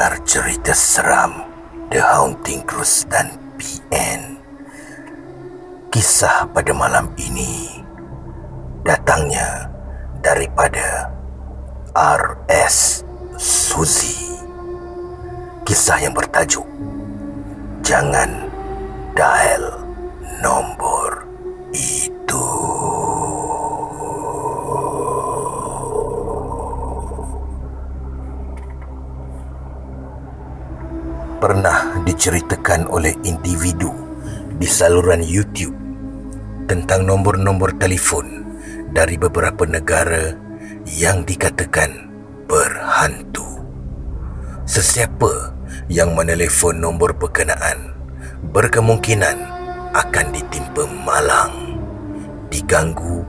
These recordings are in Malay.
mendengar cerita seram The Haunting Cruise dan PN. Kisah pada malam ini datangnya daripada RS Suzy. Kisah yang bertajuk Jangan Dial Nombor Itu. Pernah diceritakan oleh individu di saluran YouTube tentang nombor-nombor telefon dari beberapa negara yang dikatakan berhantu. Sesiapa yang menelefon nombor berkenaan berkemungkinan akan ditimpa malang, diganggu,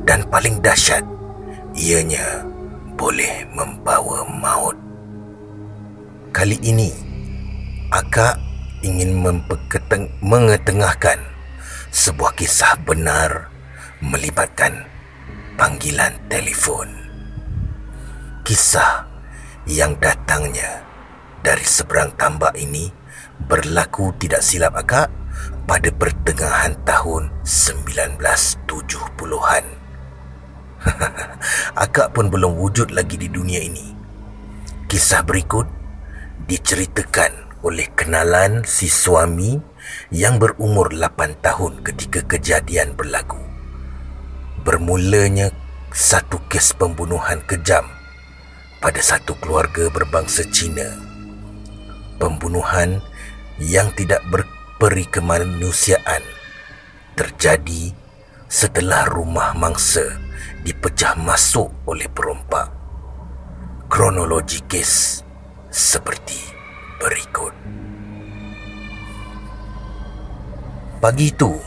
dan paling dahsyat, ianya boleh membawa maut. Kali ini Akak ingin mengetengahkan sebuah kisah benar melibatkan panggilan telefon. Kisah yang datangnya dari seberang tambak ini berlaku tidak silap akak pada pertengahan tahun 1970-an. Akak pun belum wujud lagi di dunia ini. Kisah berikut diceritakan oleh kenalan si suami yang berumur 8 tahun ketika kejadian berlaku. Bermulanya satu kes pembunuhan kejam pada satu keluarga berbangsa Cina. Pembunuhan yang tidak berperi kemanusiaan terjadi setelah rumah mangsa dipecah masuk oleh perompak. Kronologi kes seperti berikut. Pagi itu,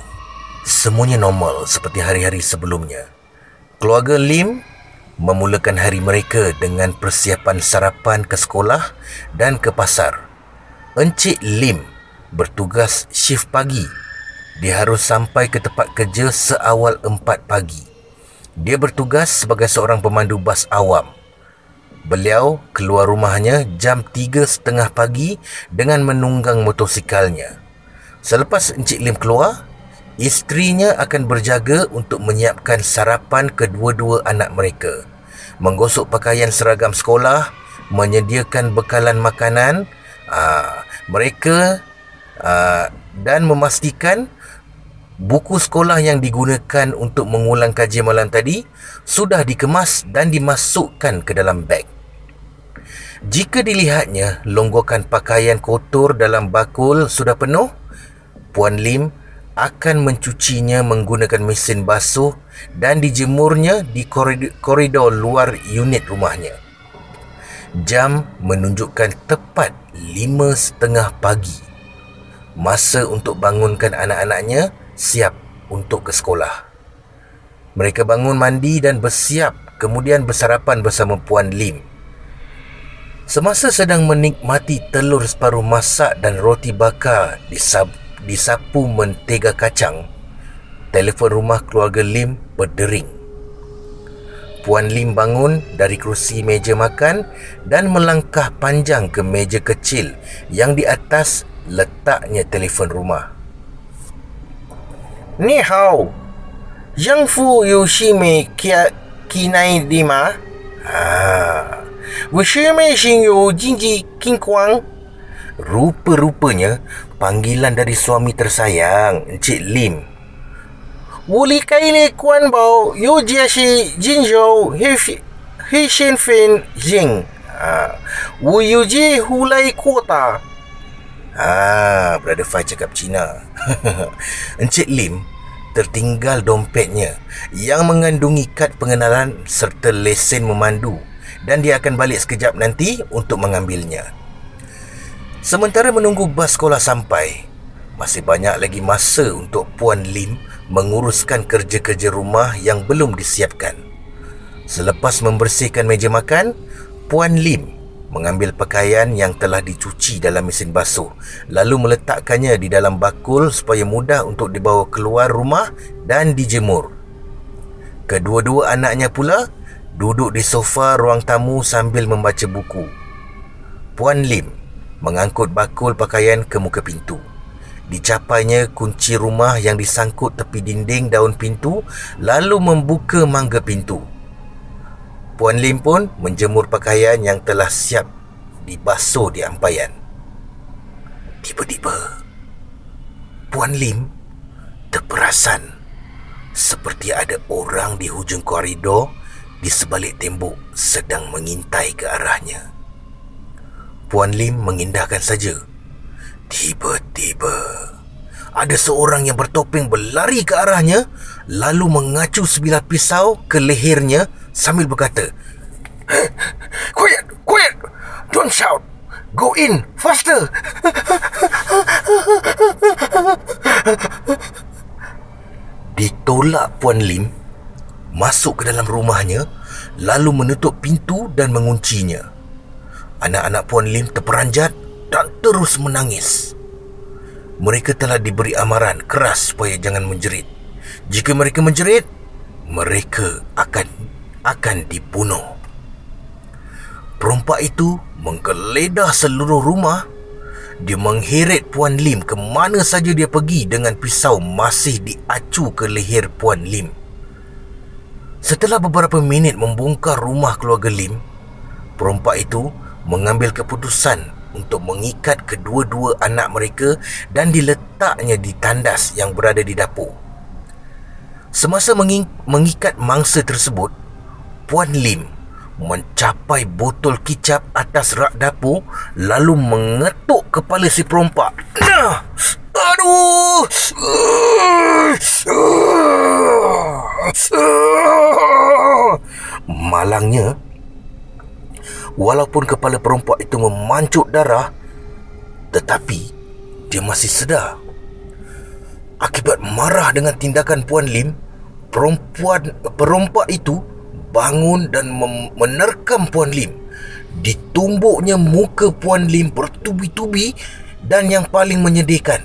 semuanya normal seperti hari-hari sebelumnya. Keluarga Lim memulakan hari mereka dengan persiapan sarapan ke sekolah dan ke pasar. Encik Lim bertugas shift pagi. Dia harus sampai ke tempat kerja seawal 4 pagi. Dia bertugas sebagai seorang pemandu bas awam. Beliau keluar rumahnya jam 3.30 pagi dengan menunggang motosikalnya. Selepas Encik Lim keluar, isterinya akan berjaga untuk menyiapkan sarapan kedua-dua anak mereka, menggosok pakaian seragam sekolah, menyediakan bekalan makanan mereka dan memastikan buku sekolah yang digunakan untuk mengulang kajian malam tadi sudah dikemas dan dimasukkan ke dalam beg. Jika dilihatnya longgokan pakaian kotor dalam bakul sudah penuh, Puan Lim akan mencucinya menggunakan mesin basuh dan dijemurnya di koridor luar unit rumahnya. Jam menunjukkan tepat 5.30 pagi. Masa untuk bangunkan anak-anaknya siap untuk ke sekolah. Mereka bangun mandi dan bersiap, kemudian bersarapan bersama Puan Lim. Semasa sedang menikmati telur separuh masak dan roti bakar disapu mentega kacang, telefon rumah keluarga Lim berdering. Puan Lim bangun dari kerusi meja makan dan melangkah panjang ke meja kecil yang di atas letaknya telefon rumah. Ni hao, yang fu yu shi mei kia kinai di ma? Rupa-rupanya panggilan dari suami tersayang, Encik Lim. Wuli kaile kuan bau yu jia shi jinzhou he shen fen jing. Wu yu ji hulai kota. Brother Fai cakap Cina. Encik Lim tertinggal dompetnya yang mengandungi kad pengenalan serta lesen memandu, dan dia akan balik sekejap nanti untuk mengambilnya. Sementara menunggu bas sekolah sampai, masih banyak lagi masa untuk Puan Lim menguruskan kerja-kerja rumah yang belum disiapkan. Selepas membersihkan meja makan, Puan Lim mengambil pakaian yang telah dicuci dalam mesin basuh, lalu meletakkannya di dalam bakul supaya mudah untuk dibawa keluar rumah dan dijemur. Kedua-dua anaknya pula duduk di sofa ruang tamu sambil membaca buku. Puan Lim mengangkut bakul pakaian ke muka pintu. Dicapainya kunci rumah yang disangkut tepi dinding daun pintu, lalu membuka mangga pintu. Puan Lim pun menjemur pakaian yang telah siap dibasuh di ampaian. Tiba-tiba Puan Lim terperasan seperti ada orang di hujung koridor di sebalik tembok sedang mengintai ke arahnya. Puan Lim mengindahkan saja. Tiba-tiba ada seorang yang bertopeng berlari ke arahnya, lalu mengacu sebilah pisau ke lehernya sambil berkata, "Quiet, quiet, don't shout, go in, faster." Ditolak Puan Lim masuk ke dalam rumahnya, lalu menutup pintu dan menguncinya. Anak-anak Puan Lim terperanjat dan terus menangis. Mereka telah diberi amaran keras supaya jangan menjerit. Jika mereka menjerit, mereka akan dibunuh. Perompak itu menggeledah seluruh rumah. Dia mengheret Puan Lim ke mana saja dia pergi dengan pisau masih diacu ke leher Puan Lim. Setelah beberapa minit membongkar rumah keluarga Lim, perompak itu mengambil keputusan untuk mengikat kedua-dua anak mereka dan diletaknya di tandas yang berada di dapur. Semasa mengikat mangsa tersebut, Puan Lim mencapai botol kicap atas rak dapur, lalu mengetuk kepala si perompak. Nah! Aduh! Malangnya, walaupun kepala perompak itu memancut darah, tetapi dia masih sedar. Akibat marah dengan tindakan Puan Lim, perompak itu bangun dan menerkam Puan Lim. Ditumbuknya muka Puan Lim bertubi-tubi, dan yang paling menyedihkan,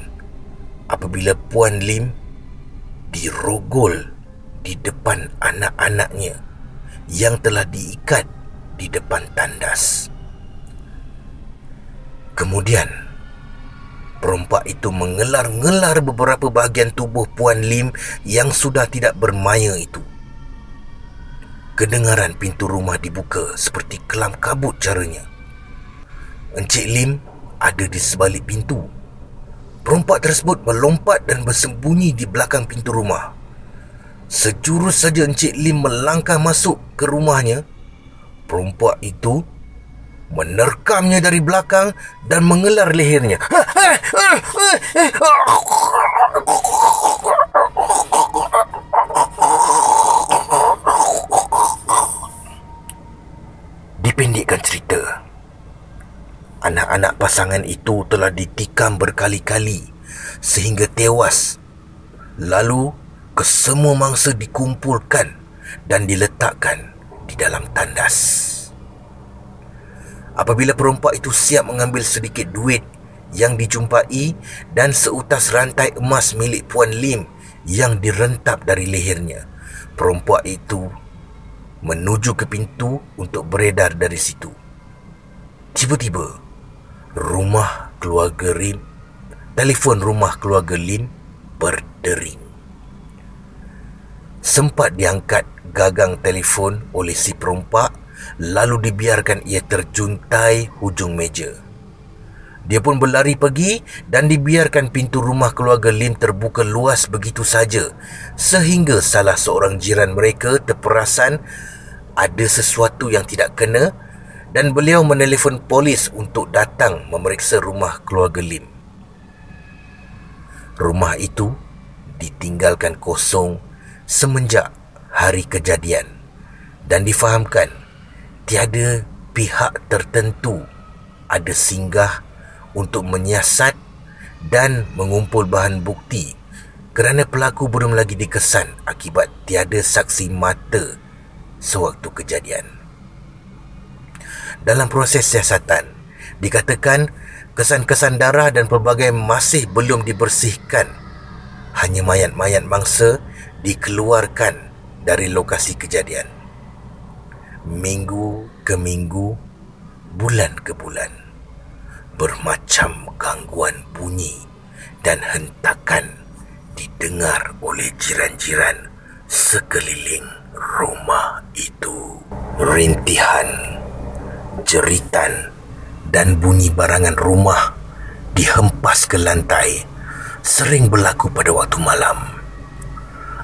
apabila Puan Lim dirogol di depan anak-anaknya yang telah diikat di depan tandas. Kemudian perompak itu mengelar-ngelar beberapa bahagian tubuh Puan Lim yang sudah tidak bermaya itu. Kedengaran pintu rumah dibuka seperti kelam kabut caranya. Encik Lim ada di sebalik pintu. Perompak tersebut melompat dan bersembunyi di belakang pintu rumah. Sejurus saja Encik Lim melangkah masuk ke rumahnya, perompak itu menerkamnya dari belakang dan mengelar lehernya. Dipendekkan cerita, anak-anak pasangan itu telah ditikam berkali-kali sehingga tewas. Lalu kesemua mangsa dikumpulkan dan diletakkan di dalam tandas. Apabila perompak itu siap mengambil sedikit duit yang dijumpai dan seutas rantai emas milik Puan Lim yang direntap dari lehernya, perompak itu menuju ke pintu untuk beredar dari situ. Tiba-tiba telefon rumah keluarga Lim berdering. Sempat diangkat gagang telefon oleh si perompak, lalu dibiarkan ia terjuntai hujung meja. Dia pun berlari pergi dan dibiarkan pintu rumah keluarga Lim terbuka luas begitu saja, sehingga salah seorang jiran mereka terperasan ada sesuatu yang tidak kena dan beliau menelefon polis untuk datang memeriksa rumah keluarga Lim. Rumah itu ditinggalkan kosong semenjak hari kejadian dan difahamkan tiada pihak tertentu ada singgah untuk menyiasat dan mengumpul bahan bukti kerana pelaku belum lagi dikesan akibat tiada saksi mata sewaktu kejadian. Dalam proses siasatan, dikatakan kesan-kesan darah dan pelbagai masih belum dibersihkan. Hanya mayat-mayat mangsa dikeluarkan dari lokasi kejadian. Minggu ke minggu, bulan ke bulan, bermacam gangguan bunyi dan hentakan didengar oleh jiran-jiran sekeliling rumah itu. Rintihan, jeritan dan bunyi barangan rumah dihempas ke lantai sering berlaku pada waktu malam.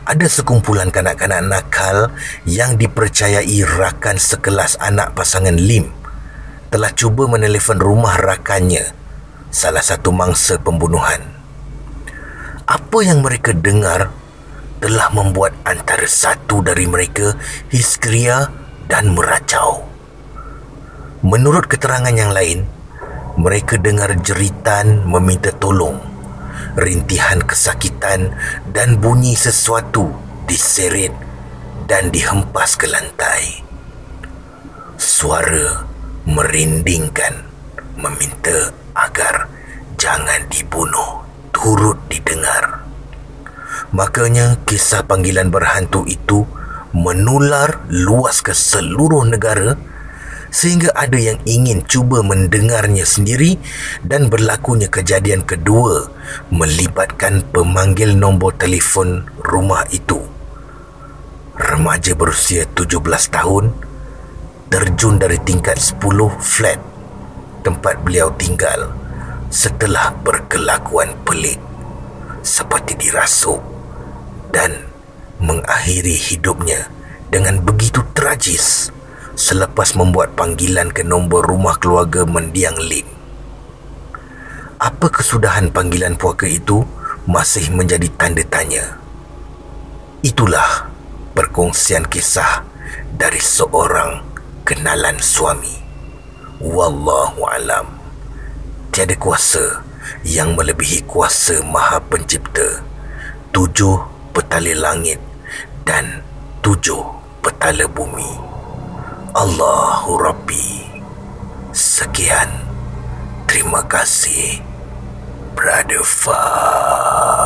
Ada sekumpulan kanak-kanak nakal yang dipercayai rakan sekelas anak pasangan Lim telah cuba menelefon rumah rakannya, salah satu mangsa pembunuhan. Apa yang mereka dengar telah membuat antara satu dari mereka histeria dan meracau. Menurut keterangan yang lain, mereka dengar jeritan meminta tolong, rintihan kesakitan dan bunyi sesuatu diseret dan dihempas ke lantai. Suara merindingkan meminta agar jangan dibunuh turut didengar. Makanya kisah panggilan berhantu itu menular luas ke seluruh negara sehingga ada yang ingin cuba mendengarnya sendiri, dan berlakunya kejadian kedua melibatkan pemanggil nombor telefon rumah itu. Remaja berusia 17 tahun terjun dari tingkat 10 flat tempat beliau tinggal setelah berkelakuan pelik seperti dirasuk dan mengakhiri hidupnya dengan begitu tragis selepas membuat panggilan ke nombor rumah keluarga mendiang Lim. Apa kesudahan panggilan puaka itu masih menjadi tanda tanya. Itulah perkongsian kisah dari seorang kenalan suami. Wallahu alam. Tiada kuasa yang melebihi kuasa Maha Pencipta, 7 petala langit dan 7 petala bumi. Allahu Rabbi. Sekian. Terima kasih, Brother Fah.